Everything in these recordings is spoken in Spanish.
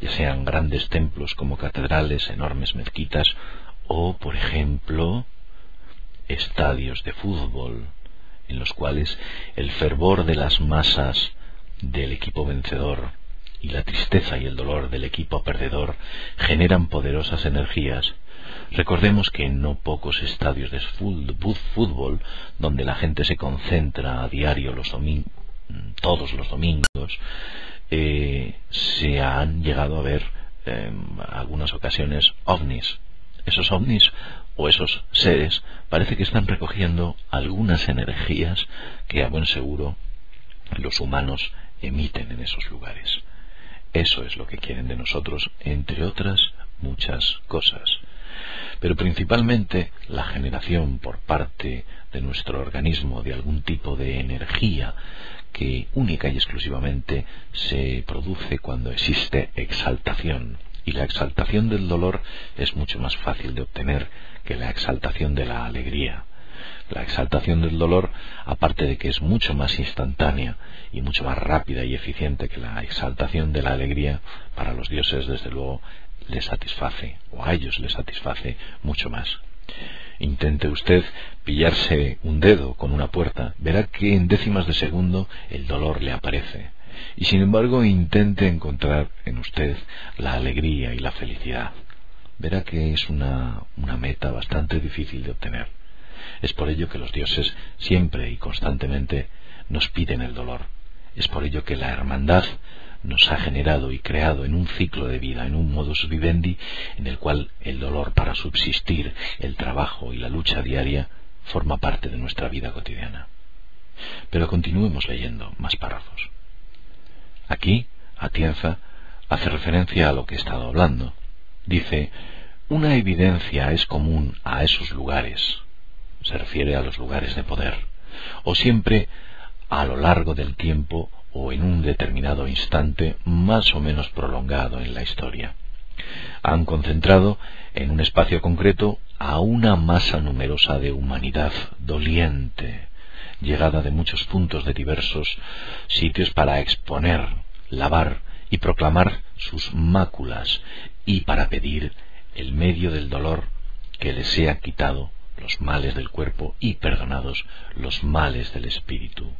ya sean grandes templos como catedrales, enormes mezquitas o, por ejemplo, estadios de fútbol en los cuales el fervor de las masas del equipo vencedor y la tristeza y el dolor del equipo perdedor generan poderosas energías. Recordemos que en no pocos estadios de fútbol donde la gente se concentra a diario todos los domingos, se han llegado a ver algunas ocasiones ovnis. Esos ovnis o esos seres parece que están recogiendo algunas energías que a buen seguro los humanos emiten en esos lugares. Eso es lo que quieren de nosotros, entre otras muchas cosas. Pero principalmente la generación por parte de nuestro organismo de algún tipo de energía que única y exclusivamente se produce cuando existe exaltación. Y la exaltación del dolor es mucho más fácil de obtener que la exaltación de la alegría. La exaltación del dolor, aparte de que es mucho más instantánea y mucho más rápida y eficiente que la exaltación de la alegría, para los dioses desde luego les satisface, o a ellos les satisface mucho más. Intente usted pillarse un dedo con una puerta, verá que en décimas de segundo el dolor le aparece. Y sin embargo intente encontrar en usted la alegría y la felicidad. Verá que es una meta bastante difícil de obtener. Es por ello que los dioses siempre y constantemente nos piden el dolor. Es por ello que la hermandad nos ha generado y creado en un ciclo de vida, en un modus vivendi, en el cual el dolor para subsistir, el trabajo y la lucha diaria forma parte de nuestra vida cotidiana. Pero continuemos leyendo más párrafos. Aquí, Atienza hace referencia a lo que he estado hablando. Dice: una evidencia es común a esos lugares. Se refiere a los lugares de poder, o siempre a lo largo del tiempo o en un determinado instante más o menos prolongado en la historia. Han concentrado en un espacio concreto a una masa numerosa de humanidad doliente, llegada de muchos puntos de diversos sitios para exponer, lavar y proclamar sus máculas y para pedir el medio del dolor que les sea quitado los males del cuerpo y perdonados los males del espíritu.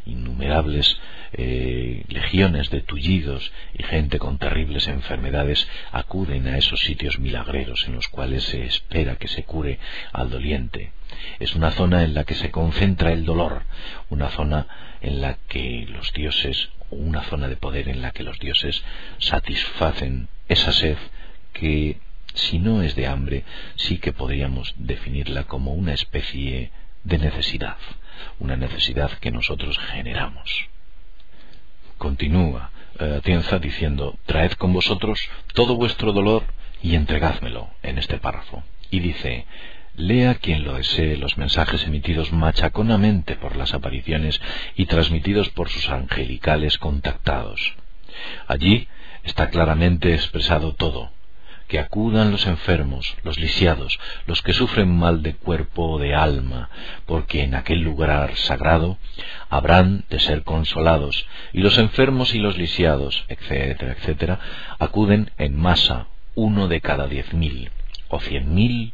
Innumerables legiones de tullidos y gente con terribles enfermedades acuden a esos sitios milagreros en los cuales se espera que se cure al doliente. Es una zona en la que se concentra el dolor, una zona en la que los dioses, o una zona de poder en la que los dioses satisfacen esa sed que, si no es de hambre, sí que podríamos definirla como una especie de necesidad, una necesidad que nosotros generamos. Continúa Atienza diciendo: traed con vosotros todo vuestro dolor y entregádmelo, en este párrafo. Y dice: lea quien lo desee los mensajes emitidos machaconamente por las apariciones y transmitidos por sus angelicales contactados. Allí está claramente expresado todo. Que acudan los enfermos, los lisiados, los que sufren mal de cuerpo o de alma, porque en aquel lugar sagrado habrán de ser consolados, y los enfermos y los lisiados, etcétera, etcétera, acuden en masa, 1 de cada 10.000, o 100.000,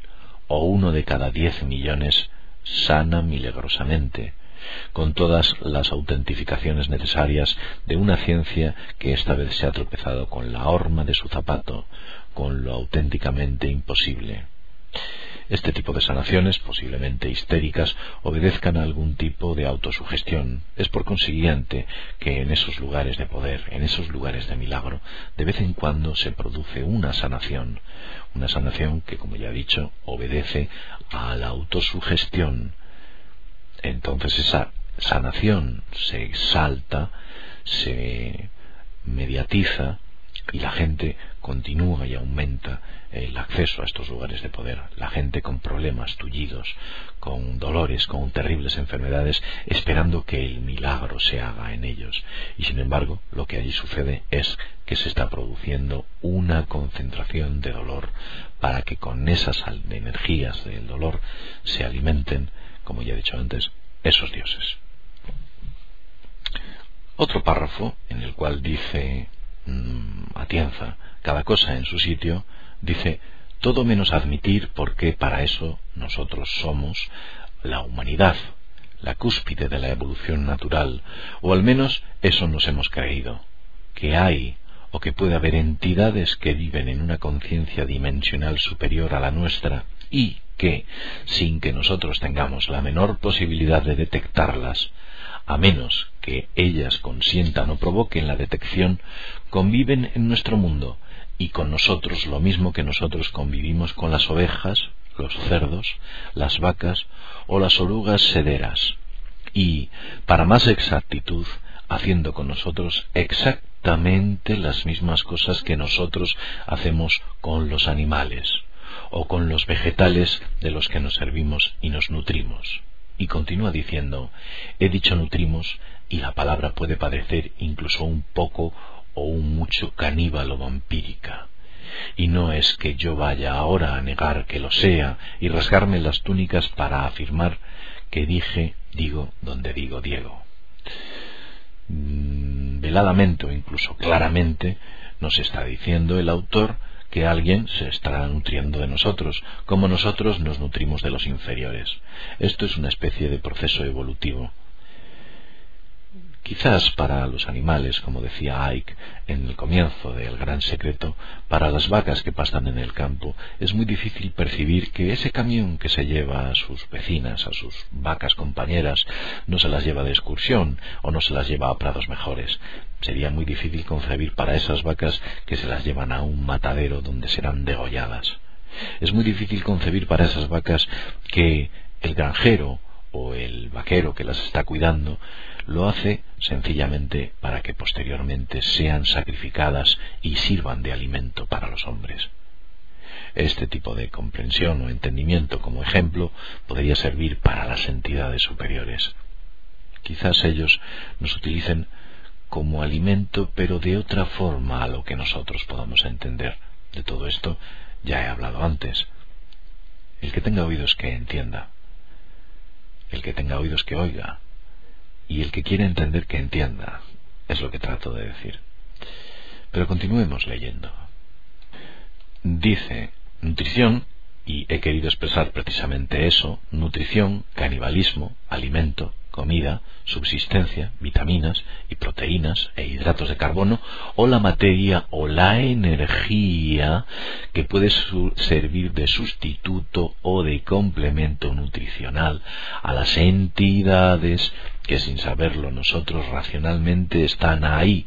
o 1 de cada 10 millones, sana milagrosamente, con todas las autentificaciones necesarias de una ciencia que esta vez se ha tropezado con la horma de su zapato, con lo auténticamente imposible. Este tipo de sanaciones, posiblemente histéricas, obedezcan a algún tipo de autosugestión. Es por consiguiente que en esos lugares de poder, en esos lugares de milagro, de vez en cuando se produce una sanación que, como ya he dicho, obedece a la autosugestión. Entonces esa sanación se exalta, se mediatiza, y la gente continúa y aumenta el acceso a estos lugares de poder. La gente con problemas, tullidos, con dolores, con terribles enfermedades, esperando que el milagro se haga en ellos. Y sin embargo, lo que allí sucede es que se está produciendo una concentración de dolor para que con esas energías del dolor se alimenten, como ya he dicho antes, esos dioses. Otro párrafo en el cual dice Atienza: cada cosa en su sitio, dice todo menos admitir porque para eso nosotros somos la humanidad, la cúspide de la evolución natural, o al menos eso nos hemos creído, que hay o que puede haber entidades que viven en una conciencia dimensional superior a la nuestra y que, sin que nosotros tengamos la menor posibilidad de detectarlas, a menos que ellas consientan o provoquen la detección, conviven en nuestro mundo y con nosotros lo mismo que nosotros convivimos con las ovejas, los cerdos, las vacas o las orugas sederas, y, para más exactitud, haciendo con nosotros exactamente las mismas cosas que nosotros hacemos con los animales o con los vegetales de los que nos servimos y nos nutrimos. Y continúa diciendo, he dicho nutrimos, y la palabra puede parecer incluso un poco o un mucho caníbal o vampírica. Y no es que yo vaya ahora a negar que lo sea y rasgarme las túnicas para afirmar que digo donde digo Diego. Veladamente o incluso claramente nos está diciendo el autor que alguien se estará nutriendo de nosotros, como nosotros nos nutrimos de los inferiores. Esto es una especie de proceso evolutivo. Quizás para los animales, como decía Icke en el comienzo de El Gran Secreto, para las vacas que pastan en el campo, es muy difícil percibir que ese camión que se lleva a sus vecinas, a sus vacas compañeras, no se las lleva de excursión o no se las lleva a prados mejores. Sería muy difícil concebir para esas vacas que se las llevan a un matadero donde serán degolladas. Es muy difícil concebir para esas vacas que el granjero o el vaquero que las está cuidando lo hace sencillamente para que posteriormente sean sacrificadas y sirvan de alimento para los hombres. Este tipo de comprensión o entendimiento, como ejemplo, podría servir para las entidades superiores. Quizás ellos nos utilicen como alimento, pero de otra forma a lo que nosotros podamos entender. De todo esto ya he hablado antes. El que tenga oídos que entienda. El que tenga oídos que oiga. Y el que quiera entender que entienda. Es lo que trato de decir. Pero continuemos leyendo. Dice, nutrición, y he querido expresar precisamente eso, nutrición, canibalismo, alimento, comida, subsistencia, vitaminas y proteínas e hidratos de carbono, o la materia o la energía que puede servir de sustituto o de complemento nutricional a las entidades que sin saberlo nosotros racionalmente están ahí,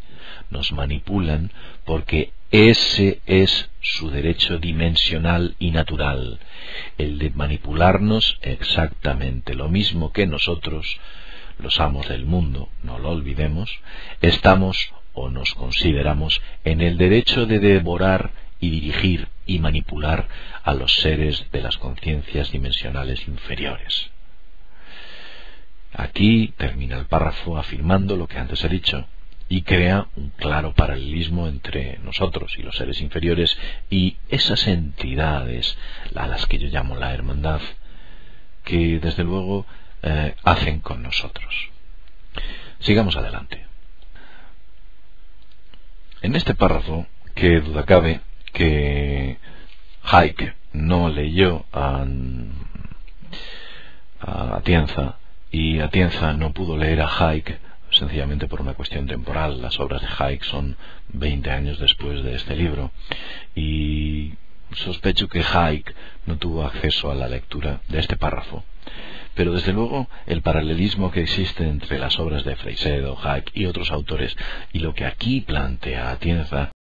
nos manipulan porque ese es su derecho dimensional y natural, el de manipularnos exactamente lo mismo que nosotros, los amos del mundo, no lo olvidemos, estamos o nos consideramos en el derecho de devorar y dirigir y manipular a los seres de las conciencias dimensionales inferiores. Aquí termina el párrafo afirmando lo que antes he dicho y crea un claro paralelismo entre nosotros y los seres inferiores y esas entidades a las que yo llamo la hermandad, que desde luego hacen con nosotros. Sigamos adelante. En este párrafo, qué duda cabe que Icke no leyó a Atienza, y Atienza no pudo leer a Icke sencillamente por una cuestión temporal. Las obras de Icke son 20 años después de este libro, y sospecho que Icke no tuvo acceso a la lectura de este párrafo. Pero desde luego el paralelismo que existe entre las obras de Freiseudo, Icke y otros autores y lo que aquí plantea Atienza